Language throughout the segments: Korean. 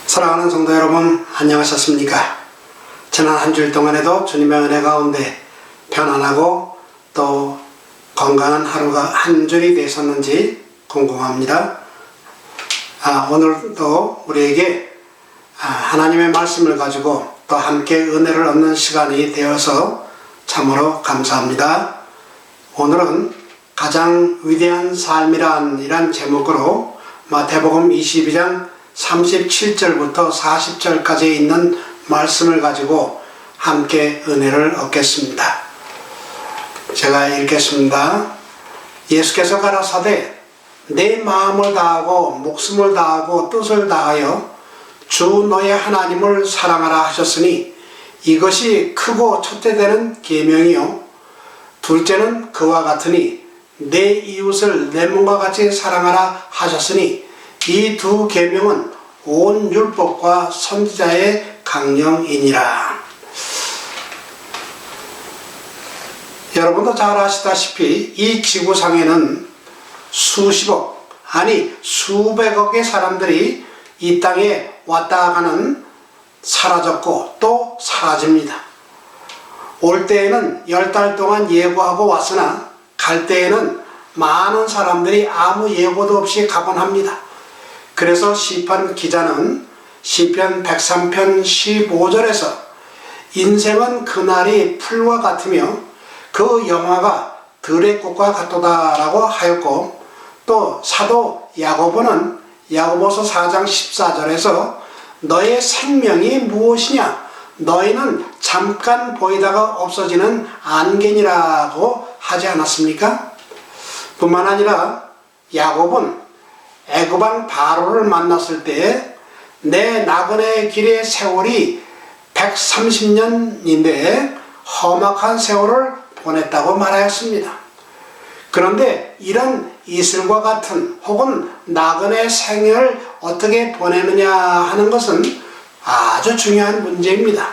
사랑하는 성도 여러분, 안녕하셨습니까? 지난 한 주일 동안에도 주님의 은혜 가운데 편안하고 또 건강한 하루가 한 주일이 되셨는지 궁금합니다. 오늘도 우리에게 하나님의 말씀을 가지고 또 함께 은혜를 얻는 시간이 되어서 참으로 감사합니다. 오늘은 가장 위대한 삶이란 제목으로 마태복음 22장 37절부터 40절까지 있는 말씀을 가지고 함께 은혜를 얻겠습니다. 제가 읽겠습니다. 예수께서 가라사대 내 마음을 다하고 목숨을 다하고 뜻을 다하여 주 너의 하나님을 사랑하라 하셨으니 이것이 크고 첫째 되는 계명이요 둘째는 그와 같으니 내 이웃을 내 몸과 같이 사랑하라 하셨으니 이 두 계명은 온 율법과 선지자의 강령이니라. 여러분도 잘 아시다시피 이 지구상에는 수십억 아니 수백억의 사람들이 이 땅에 왔다 가는 사라졌고 또 사라집니다. 올 때에는 10달 동안 예고하고 왔으나 갈 때에는 많은 사람들이 아무 예고도 없이 가곤 합니다. 그래서 시편 기자는 시편 103편 15절에서 인생은 그날이 풀과 같으며 그 영화가 들의 꽃과 같도다 라고 하였고, 또 사도 야고보는 야고보서 4장 14절에서 너의 생명이 무엇이냐 너희는 잠깐 보이다가 없어지는 안개니라고 하지 않았습니까? 뿐만 아니라 야고보는 애굽왕 바로를 만났을 때 내 나그네 길의 세월이 130년인데 험악한 세월을 보냈다고 말하였습니다. 그런데 이런 이슬과 같은 혹은 나그네 생애를 어떻게 보내느냐 하는 것은 아주 중요한 문제입니다.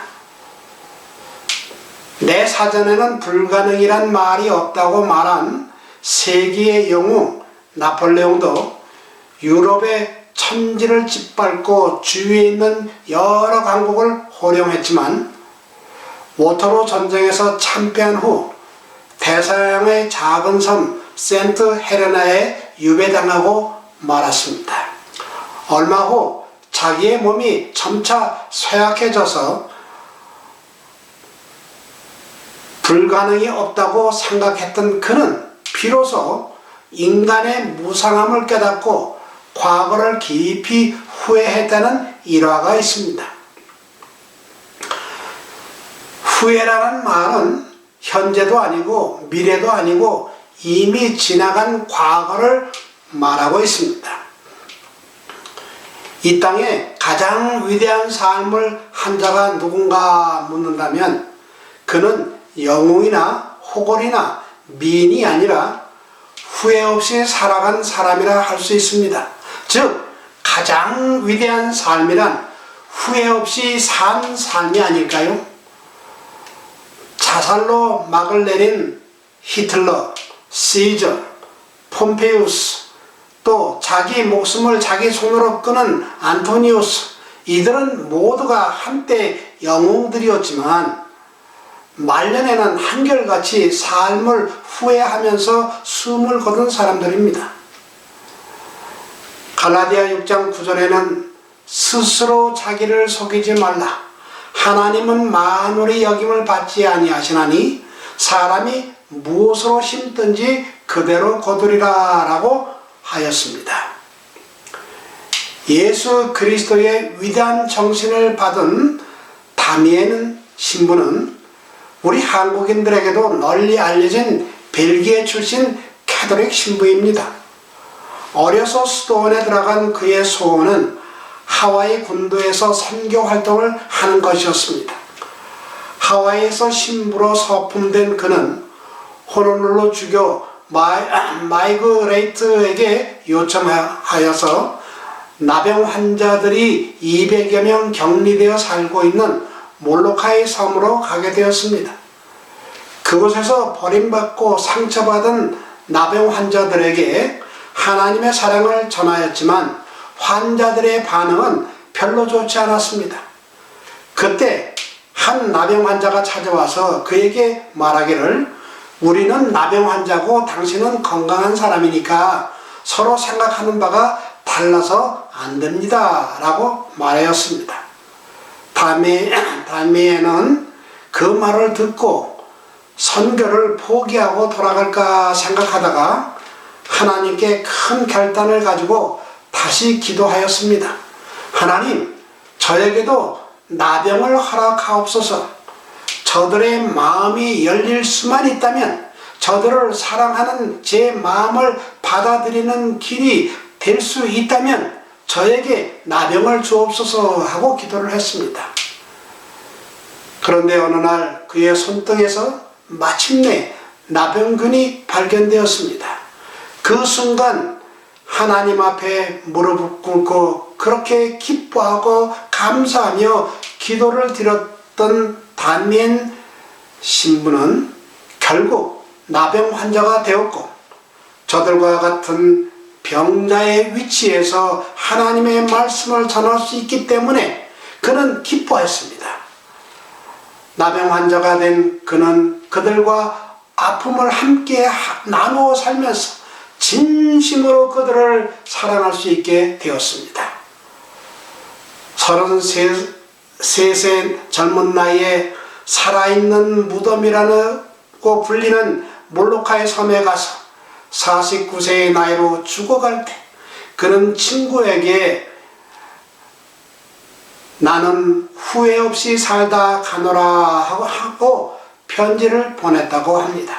내 사전에는 불가능이란 말이 없다고 말한 세기의 영웅 나폴레옹도 유럽의 천지를 짓밟고 주위에 있는 여러 강국을 호령했지만 워터로 전쟁에서 참패한 후 대서양의 작은 섬 센트 헬레나에 유배당하고 말았습니다. 얼마 후 자기의 몸이 점차 쇠약해져서 불가능이 없다고 생각했던 그는 비로소 인간의 무상함을 깨닫고 과거를 깊이 후회했다는 일화가 있습니다. 후회라는 말은 현재도 아니고 미래도 아니고 이미 지나간 과거를 말하고 있습니다. 이 땅에 가장 위대한 삶을 한 자가 누군가 묻는다면 그는 영웅이나 호걸이나 미인이 아니라 후회 없이 살아간 사람이라 할 수 있습니다. 즉 가장 위대한 삶이란 후회 없이 산 삶이 아닐까요? 자살로 막을 내린 히틀러, 시저, 폼페이우스, 또 자기 목숨을 자기 손으로 끊은 안토니우스, 이들은 모두가 한때 영웅들이었지만 말년에는 한결같이 삶을 후회하면서 숨을 거둔 사람들입니다. 갈라디아 6장 9절에는 스스로 자기를 속이지 말라. 하나님은 만물의 여김을 받지 아니하시나니 사람이 무엇으로 심든지 그대로 거두리라 라고 하였습니다. 예수 그리스도의 위대한 정신을 받은 다미엔 신부는 우리 한국인들에게도 널리 알려진 벨기에 출신 캐톨릭 신부입니다. 어려서 수도원에 들어간 그의 소원은 하와이 군도에서 선교 활동을 하는 것이었습니다. 하와이에서 신부로 서품된 그는 호놀룰루 주교 마이그레이트에게 요청하여서 나병 환자들이 200여 명 격리되어 살고 있는 몰로카이 섬으로 가게 되었습니다. 그곳에서 버림받고 상처받은 나병 환자들에게 하나님의 사랑을 전하였지만 환자들의 반응은 별로 좋지 않았습니다. 그때 한 나병 환자가 찾아와서 그에게 말하기를, 우리는 나병 환자고 당신은 건강한 사람이니까 서로 생각하는 바가 달라서 안 됩니다 라고 말하였습니다. 다미에는 그 말을 듣고 선교를 포기하고 돌아갈까 생각하다가 하나님께 큰 결단을 가지고 다시 기도하였습니다. 하나님, 저에게도 나병을 허락하옵소서. 저들의 마음이 열릴 수만 있다면 저들을 사랑하는 제 마음을 받아들이는 길이 될 수 있다면 저에게 나병을 주옵소서 하고 기도를 했습니다. 그런데 어느 날 그의 손등에서 마침내 나병균이 발견되었습니다. 그 순간 하나님 앞에 무릎을 꿇고 그렇게 기뻐하고 감사하며 기도를 드렸던 다미엔 신부는 결국 나병 환자가 되었고, 저들과 같은 병자의 위치에서 하나님의 말씀을 전할 수 있기 때문에 그는 기뻐했습니다. 나병 환자가 된 그는 그들과 아픔을 함께 나누어 살면서 진심으로 그들을 사랑할 수 있게 되었습니다. 33세 젊은 나이에 살아있는 무덤이라고 불리는 몰로카의 섬에 가서 49세의 나이로 죽어갈 때 그는 친구에게 나는 후회 없이 살다 가노라 하고 편지를 보냈다고 합니다.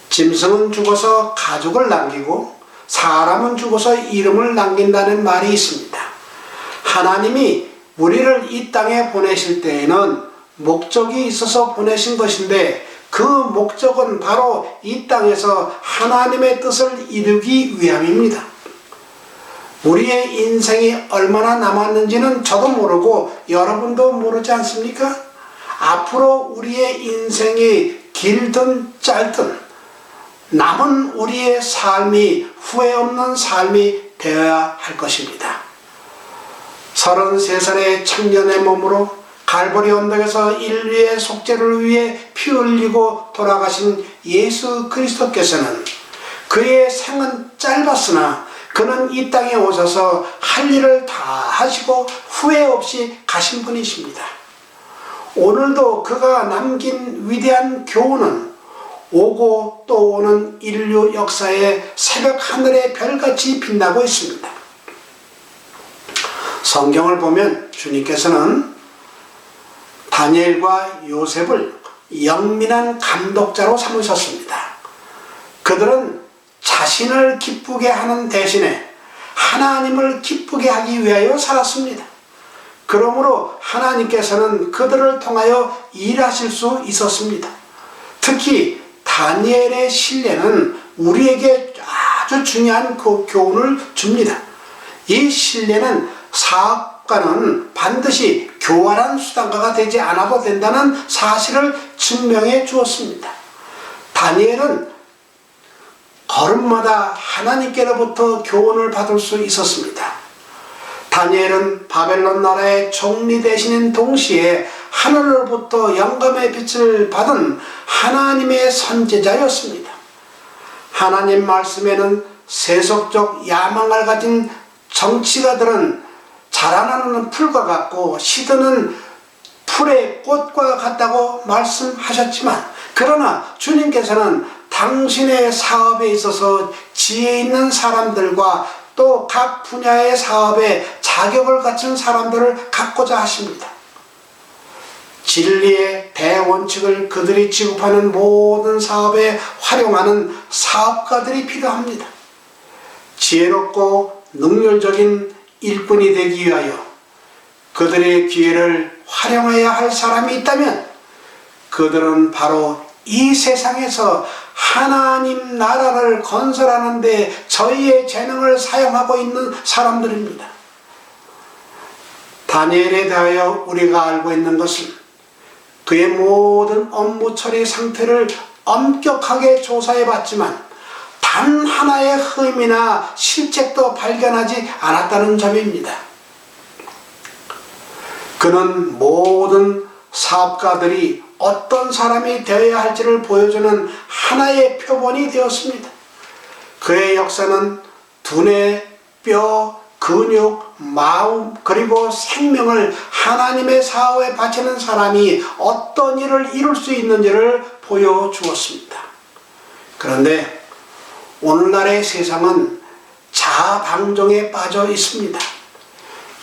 짐승은 죽어서 가죽을 남기고 사람은 죽어서 이름을 남긴다는 말이 있습니다. 하나님이 우리를 이 땅에 보내실 때에는 목적이 있어서 보내신 것인데, 그 목적은 바로 이 땅에서 하나님의 뜻을 이루기 위함입니다. 우리의 인생이 얼마나 남았는지는 저도 모르고 여러분도 모르지 않습니까? 앞으로 우리의 인생이 길든 짧든 남은 우리의 삶이 후회 없는 삶이 되어야 할 것입니다. 33살의 청년의 몸으로 갈보리 언덕에서 인류의 속죄를 위해 피 흘리고 돌아가신 예수 그리스도께서는 그의 생은 짧았으나 그는 이 땅에 오셔서 할 일을 다 하시고 후회 없이 가신 분이십니다. 오늘도 그가 남긴 위대한 교훈은 오고 또 오는 인류 역사의 새벽 하늘의 별같이 빛나고 있습니다. 성경을 보면 주님께서는 다니엘과 요셉을 영민한 감독자로 삼으셨습니다. 그들은 자신을 기쁘게 하는 대신에 하나님을 기쁘게 하기 위하여 살았습니다. 그러므로 하나님께서는 그들을 통하여 일하실 수 있었습니다. 특히 다니엘의 신뢰는 우리에게 아주 중요한 그 교훈을 줍니다. 이 신뢰는 사업가는 반드시 교활한 수단가가 되지 않아도 된다는 사실을 증명해 주었습니다. 다니엘은 걸음마다 하나님께로부터 교훈을 받을 수 있었습니다. 다니엘은 바벨론 나라의 총리 되시는 동시에 하늘로부터 영감의 빛을 받은 하나님의 선지자였습니다. 하나님 말씀에는 세속적 야망을 가진 정치가들은 자라나는 풀과 같고 시드는 풀의 꽃과 같다고 말씀하셨지만, 그러나 주님께서는 당신의 사업에 있어서 지혜 있는 사람들과 또 각 분야의 사업에 자격을 갖춘 사람들을 갖고자 하십니다. 진리의 대원칙을 그들이 지급하는 모든 사업에 활용하는 사업가들이 필요합니다. 지혜롭고 능률적인 일꾼이 되기 위하여 그들의 기회를 활용해야 할 사람이 있다면 그들은 바로 이 세상에서 하나님 나라를 건설하는 데 저희의 재능을 사용하고 있는 사람들입니다. 다니엘에 대하여 우리가 알고 있는 것은 그의 모든 업무 처리 상태를 엄격하게 조사해 봤지만 단 하나의 흠이나 실책도 발견하지 않았다는 점입니다. 그는 모든 사업가들이 어떤 사람이 되어야 할지를 보여주는 하나의 표본이 되었습니다. 그의 역사는 두뇌, 뼈, 근육, 마음 그리고 생명을 하나님의 사업에 바치는 사람이 어떤 일을 이룰 수 있는지를 보여주었습니다. 그런데 오늘날의 세상은 자아방종에 빠져 있습니다.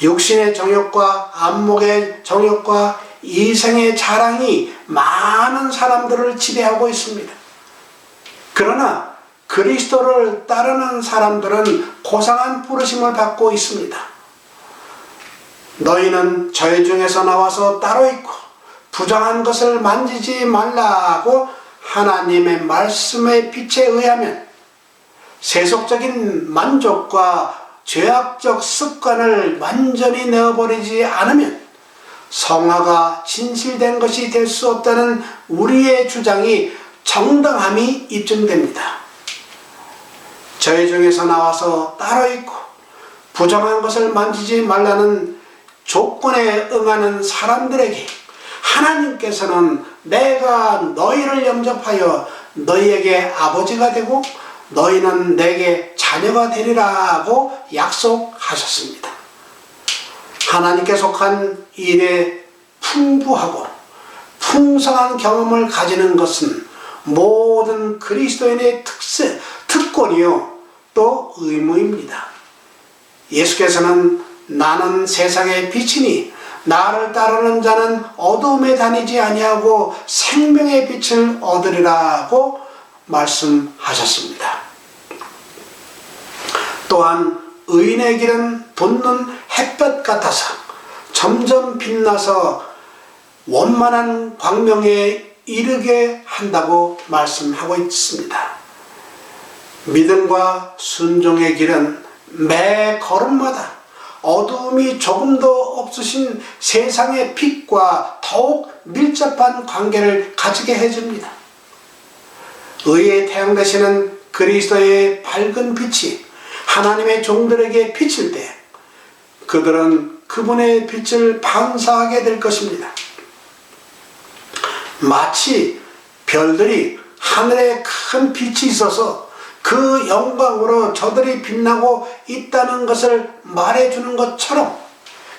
육신의 정욕과 안목의 정욕과 이생의 자랑이 많은 사람들을 지배하고 있습니다. 그러나 그리스도를 따르는 사람들은 고상한 부르심을 받고 있습니다. 너희는 저희 중에서 나와서 따로 있고 부정한 것을 만지지 말라고 하나님의 말씀의 빛에 의하면 세속적인 만족과 죄악적 습관을 완전히 내어버리지 않으면 성화가 진실된 것이 될 수 없다는 우리의 주장이 정당함이 입증됩니다. 저희 중에서 나와서 따로 있고 부정한 것을 만지지 말라는 조건에 응하는 사람들에게 하나님께서는 내가 너희를 영접하여 너희에게 아버지가 되고 너희는 내게 자녀가 되리라고 약속하셨습니다. 하나님께 속한 일에 풍부하고 풍성한 경험을 가지는 것은 모든 그리스도인의 특권이요 또 의무입니다. 예수께서는 나는 세상의 빛이니 나를 따르는 자는 어두움에 다니지 아니하고 생명의 빛을 얻으리라고 말씀하셨습니다. 또한 의인의 길은 돋는 햇볕 같아서 점점 빛나서 원만한 광명에 이르게 한다고 말씀하고 있습니다. 믿음과 순종의 길은 매 걸음마다 어두움이 조금도 없으신 세상의 빛과 더욱 밀접한 관계를 가지게 해줍니다. 의의 태양 되시는 그리스도의 밝은 빛이 하나님의 종들에게 비칠 때 그들은 그분의 빛을 반사하게 될 것입니다. 마치 별들이 하늘에 큰 빛이 있어서 그 영광으로 저들이 빛나고 있다는 것을 말해주는 것처럼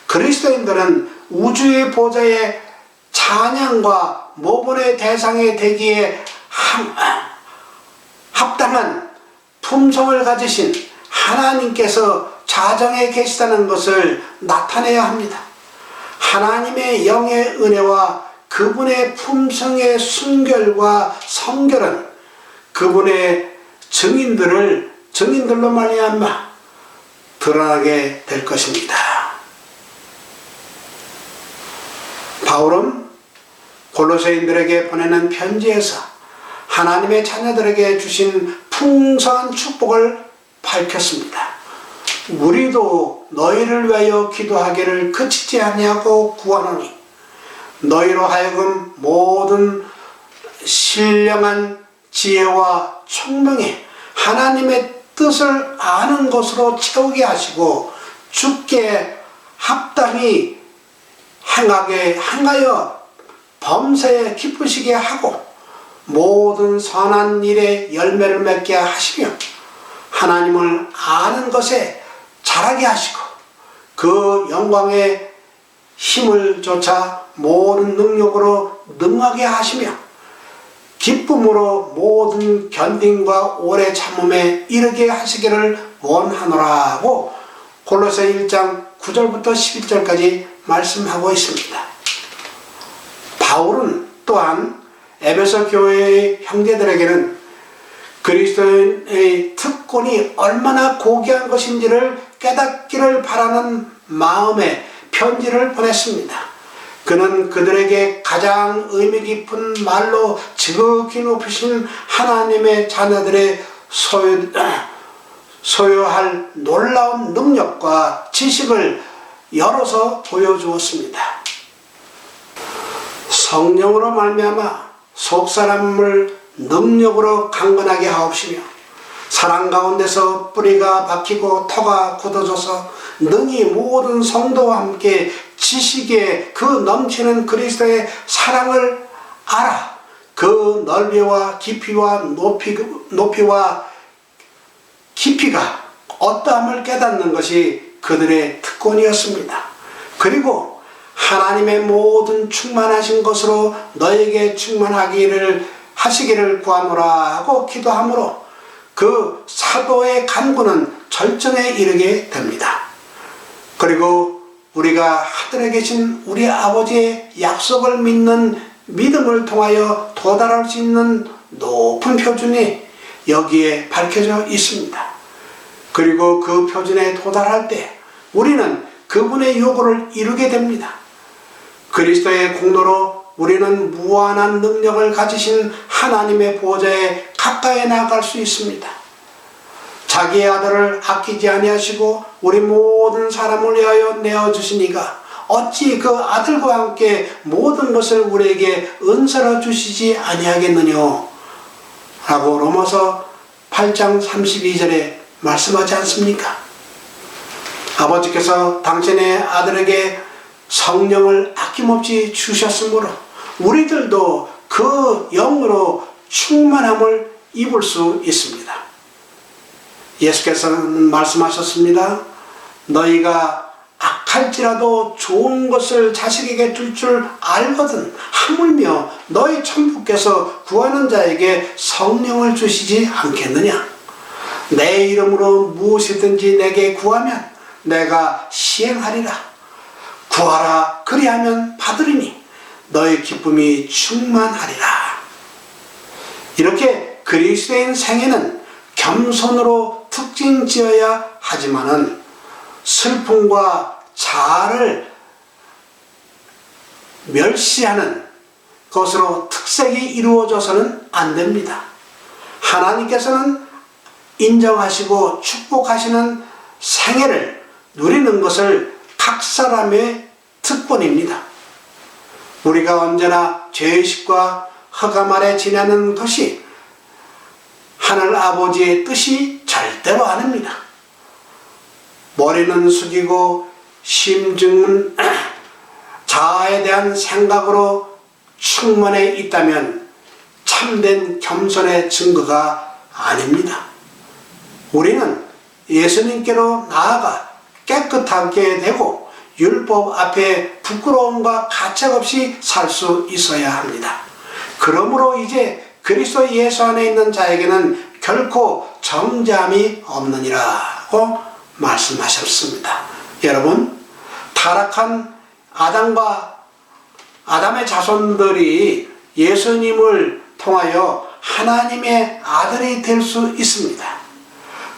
그리스도인들은 우주의 보좌의 찬양과 모본의 대상이 되기에 합당한 품성을 가지신 하나님께서 자정에 계시다는 것을 나타내야 합니다. 하나님의 영의 은혜와 그분의 품성의 순결과 성결은 그분의 증인들로 말미암아 드러나게 될 것입니다. 바울은 골로새인들에게 보내는 편지에서 하나님의 자녀들에게 주신 풍성한 축복을 밝혔습니다. 우리도 너희를 위하여 기도하기를 그치지 아니하고 구하노니 너희로 하여금 모든 신령한 지혜와 총명에 하나님의 뜻을 아는 것으로 채우게 하시고 주께 합당히 행하여 범사에 기쁘시게 하고 모든 선한 일에 열매를 맺게 하시며 하나님을 아는 것에 자라게 하시고 그 영광의 힘을 쫓아 모든 능력으로 능하게 하시며 기쁨으로 모든 견딤과 오래 참음에 이르게 하시기를 원하노라고 골로새 1장 9절부터 11절까지 말씀하고 있습니다. 바울은 또한 에베소 교회의 형제들에게는 그리스도의 특권이 얼마나 고귀한 것인지를 깨닫기를 바라는 마음에 편지를 보냈습니다. 그는 그들에게 가장 의미 깊은 말로 지극히 높이신 하나님의 자녀들의 소유할 놀라운 능력과 지식을 열어서 보여주었습니다. 성령으로 말미암아 속사람을 능력으로 강건하게 하옵시며 사랑 가운데서 뿌리가 박히고 터가 굳어져서 능히 모든 성도와 함께 지식에 그 넘치는 그리스도의 사랑을 알아 그 넓이와 깊이와 높이와 깊이가 어떠함을 깨닫는 것이 그들의 특권이었습니다. 그리고 하나님의 모든 충만하신 것으로 너에게 하시기를 구하노라 하고 기도하므로 그 사도의 간구는 절정에 이르게 됩니다. 그리고 우리가 하늘에 계신 우리 아버지의 약속을 믿는 믿음을 통하여 도달할 수 있는 높은 표준이 여기에 밝혀져 있습니다. 그리고 그 표준에 도달할 때 우리는 그분의 요구를 이루게 됩니다. 그리스도의 공로로 우리는 무한한 능력을 가지신 하나님의 보좌에 가까이 나아갈 수 있습니다. 자기의 아들을 아끼지 아니하시고 우리 모든 사람을 위하여 내어주시니가 어찌 그 아들과 함께 모든 것을 우리에게 은사로 주시지 아니하겠느냐 라고 로마서 8장 32절에 말씀하지 않습니까? 아버지께서 당신의 아들에게 성령을 아낌없이 주셨으므로 우리들도 그 영으로 충만함을 입을 수 있습니다. 예수께서는 말씀하셨습니다. 너희가 악할지라도 좋은 것을 자식에게 줄 줄 알거든 하물며 너희 천부께서 구하는 자에게 성령을 주시지 않겠느냐. 내 이름으로 무엇이든지 내게 구하면 내가 시행하리라. 구하라 그리하면 받으리니 너의 기쁨이 충만하리라. 이렇게 그리스도인 생애는 겸손으로 특징지어야 하지만은 슬픔과 자아를 멸시하는 것으로 특색이 이루어져서는 안 됩니다. 하나님께서는 인정하시고 축복하시는 생애를 누리는 것을 각 사람의 특권입니다. 우리가 언제나 죄의식과 흑암 아래 지내는 것이 하늘 아버지의 뜻이 절대로 아닙니다. 머리는 숙이고 심증은 자아에 대한 생각으로 충만해 있다면 참된 겸손의 증거가 아닙니다. 우리는 예수님께로 나아가 깨끗하게 되고 율법 앞에 부끄러움과 가책없이 살 수 있어야 합니다. 그러므로 이제 그리스도 예수 안에 있는 자에게는 결코 정죄함이 없느니라고 말씀하셨습니다. 여러분, 타락한 아담과 아담의 자손들이 예수님을 통하여 하나님의 아들이 될 수 있습니다.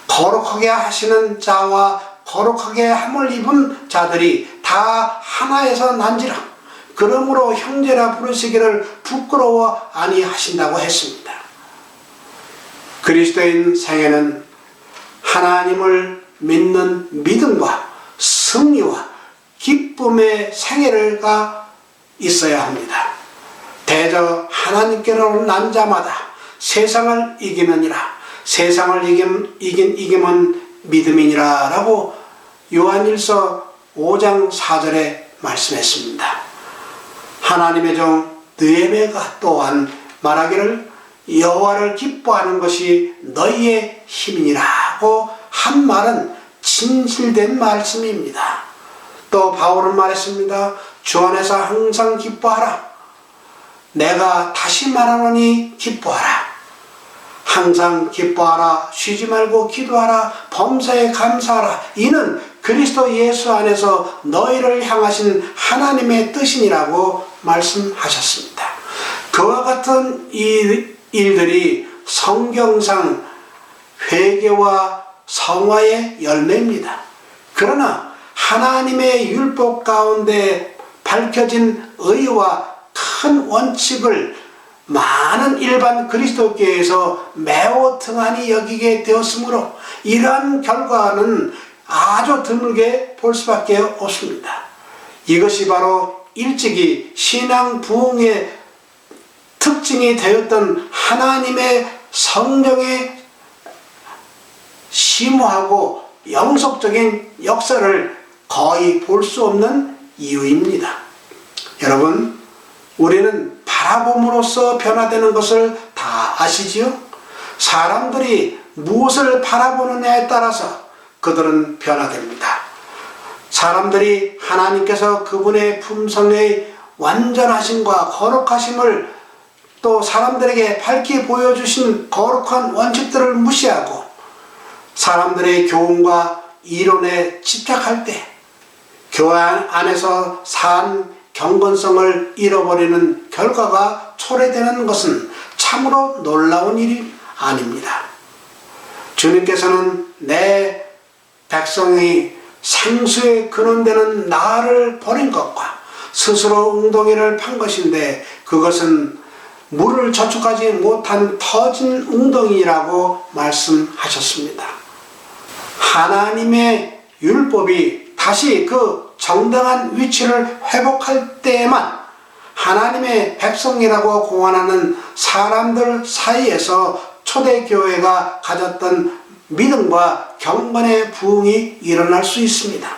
거룩하게 하시는 자와 거룩하게 함을 입은 자들이 다 하나에서 난지라. 그러므로 형제라 부르시기를 부끄러워 아니하신다고 했습니다. 그리스도인 생애는 하나님을 믿는 믿음과 승리와 기쁨의 생애가 있어야 합니다. 대저 하나님께로 난 자마다 세상을 이기느니라. 세상을 이김은 믿음이니라 라고 요한일서 5장 4절에 말씀했습니다. 하나님의 종 느헤미야가 또한 말하기를 여호와를 기뻐하는 것이 너희의 힘이니라고 한 말은 진실된 말씀입니다. 또 바울은 말했습니다. 주 안에서 항상 기뻐하라. 내가 다시 말하노니 기뻐하라. 항상 기뻐하라. 쉬지 말고 기도하라. 범사에 감사하라. 이는 그리스도 예수 안에서 너희를 향하신 하나님의 뜻이니라고 말씀하셨습니다. 그와 같은 일들이 성경상 회개와 성화의 열매입니다. 그러나 하나님의 율법 가운데 밝혀진 의와 큰 원칙을 많은 일반 그리스도교에서 매우 등한히 여기게 되었으므로 이러한 결과는 아주 드물게 볼 수밖에 없습니다. 이것이 바로 일찍이 신앙 부흥의 특징이 되었던 하나님의 성령의 심오하고 영속적인 역사를 거의 볼 수 없는 이유입니다. 여러분, 우리는 바라봄으로써 변화되는 것을 다 아시지요? 사람들이 무엇을 바라보느냐에 따라서 그들은 변화됩니다. 사람들이 하나님께서 그분의 품성의 완전하심과 거룩하심을 또 사람들에게 밝히 보여주신 거룩한 원칙들을 무시하고 사람들의 교훈과 이론에 집착할 때 교회 안에서 산 경건성을 잃어버리는 결과가 초래되는 것은 참으로 놀라운 일이 아닙니다. 주님께서는 내 백성이 생수의 근원되는 나를 버린 것과 스스로 웅덩이를 판 것인데 그것은 물을 저축하지 못한 터진 웅덩이라고 말씀하셨습니다. 하나님의 율법이 다시 그 정당한 위치를 회복할 때에만 하나님의 백성이라고 공언하는 사람들 사이에서 초대교회가 가졌던 믿음과 경건의 부흥이 일어날 수 있습니다.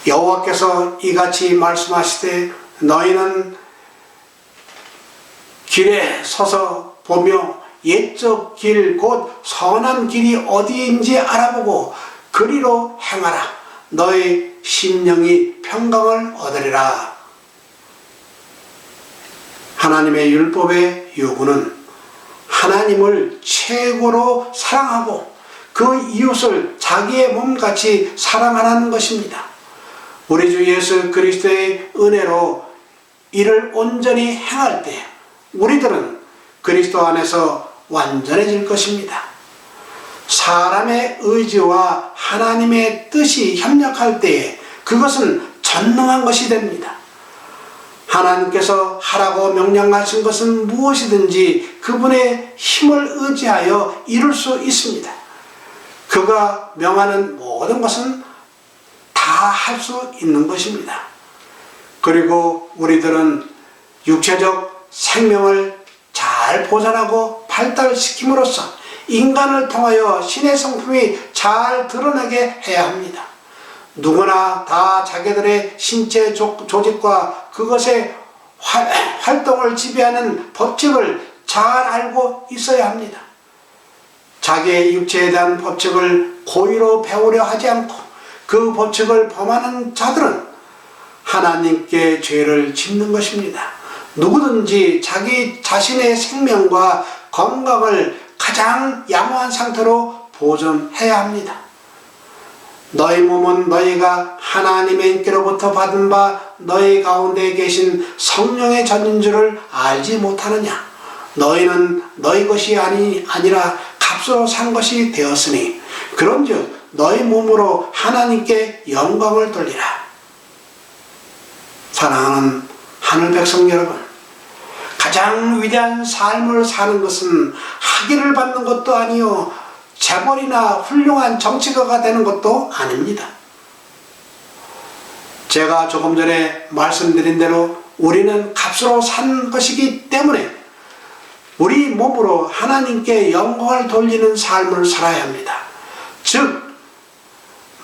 여호와께서 이같이 말씀하시되 너희는 길에 서서 보며 옛적 길 곧 선한 길이 어디인지 알아보고 그리로 행하라. 너희 심령이 평강을 얻으리라. 하나님의 율법의 요구는 하나님을 최고로 사랑하고 그 이웃을 자기의 몸같이 사랑하라는 것입니다. 우리 주 예수 그리스도의 은혜로 이를 온전히 행할 때 우리들은 그리스도 안에서 완전해질 것입니다. 사람의 의지와 하나님의 뜻이 협력할 때에 그것은 전능한 것이 됩니다. 하나님께서 하라고 명령하신 것은 무엇이든지 그분의 힘을 의지하여 이룰 수 있습니다. 그가 명하는 모든 것은 다 할 수 있는 것입니다. 그리고 우리들은 육체적 생명을 잘 보존하고 발달시킴으로써 인간을 통하여 신의 성품이 잘 드러나게 해야 합니다. 누구나 다 자기들의 신체 조직과 그것의 활동을 지배하는 법칙을 잘 알고 있어야 합니다. 자기의 육체에 대한 법칙을 고의로 배우려 하지 않고 그 법칙을 범하는 자들은 하나님께 죄를 짓는 것입니다. 누구든지 자기 자신의 생명과 건강을 가장 양호한 상태로 보존해야 합니다. 너희 몸은 너희가 하나님의 인께로부터 받은 바 너희 가운데 계신 성령의 전인 줄을 알지 못하느냐. 너희는 너희 것이 아니라 값으로 산 것이 되었으니 그런즉 너희 몸으로 하나님께 영광을 돌리라. 사랑하는 하늘 백성 여러분, 가장 위대한 삶을 사는 것은 학위를 받는 것도 아니요 재벌이나 훌륭한 정치가가 되는 것도 아닙니다. 제가 조금 전에 말씀드린 대로 우리는 값으로 산 것이기 때문에 우리 몸으로 하나님께 영광을 돌리는 삶을 살아야 합니다. 즉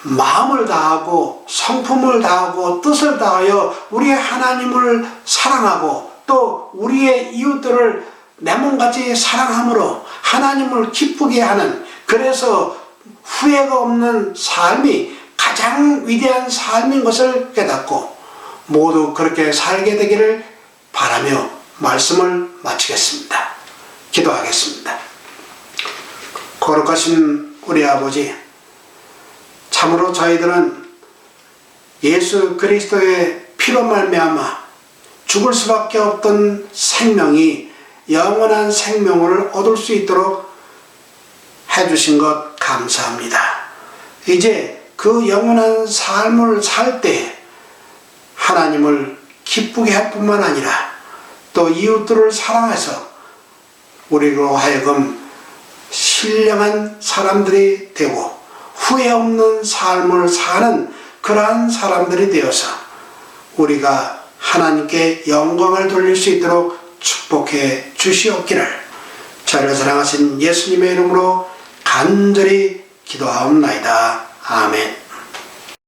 마음을 다하고 성품을 다하고 뜻을 다하여 우리의 하나님을 사랑하고 또 우리의 이웃들을 내 몸같이 사랑함으로 하나님을 기쁘게 하는, 그래서 후회가 없는 삶이 가장 위대한 삶인 것을 깨닫고 모두 그렇게 살게 되기를 바라며 말씀을 마치겠습니다. 기도하겠습니다. 거룩하신 우리 아버지, 참으로 저희들은 예수 그리스도의 피로 말미암아 죽을 수밖에 없던 생명이 영원한 생명을 얻을 수 있도록 해주신 것 감사합니다. 이제 그 영원한 삶을 살 때 하나님을 기쁘게 할 뿐만 아니라 또 이웃들을 사랑해서 우리로 하여금 신령한 사람들이 되고 후회 없는 삶을 사는 그러한 사람들이 되어서 우리가 하나님께 영광을 돌릴 수 있도록 축복해 주시옵기를 저를 사랑하신 예수님의 이름으로 간절히 기도하옵나이다. 아멘.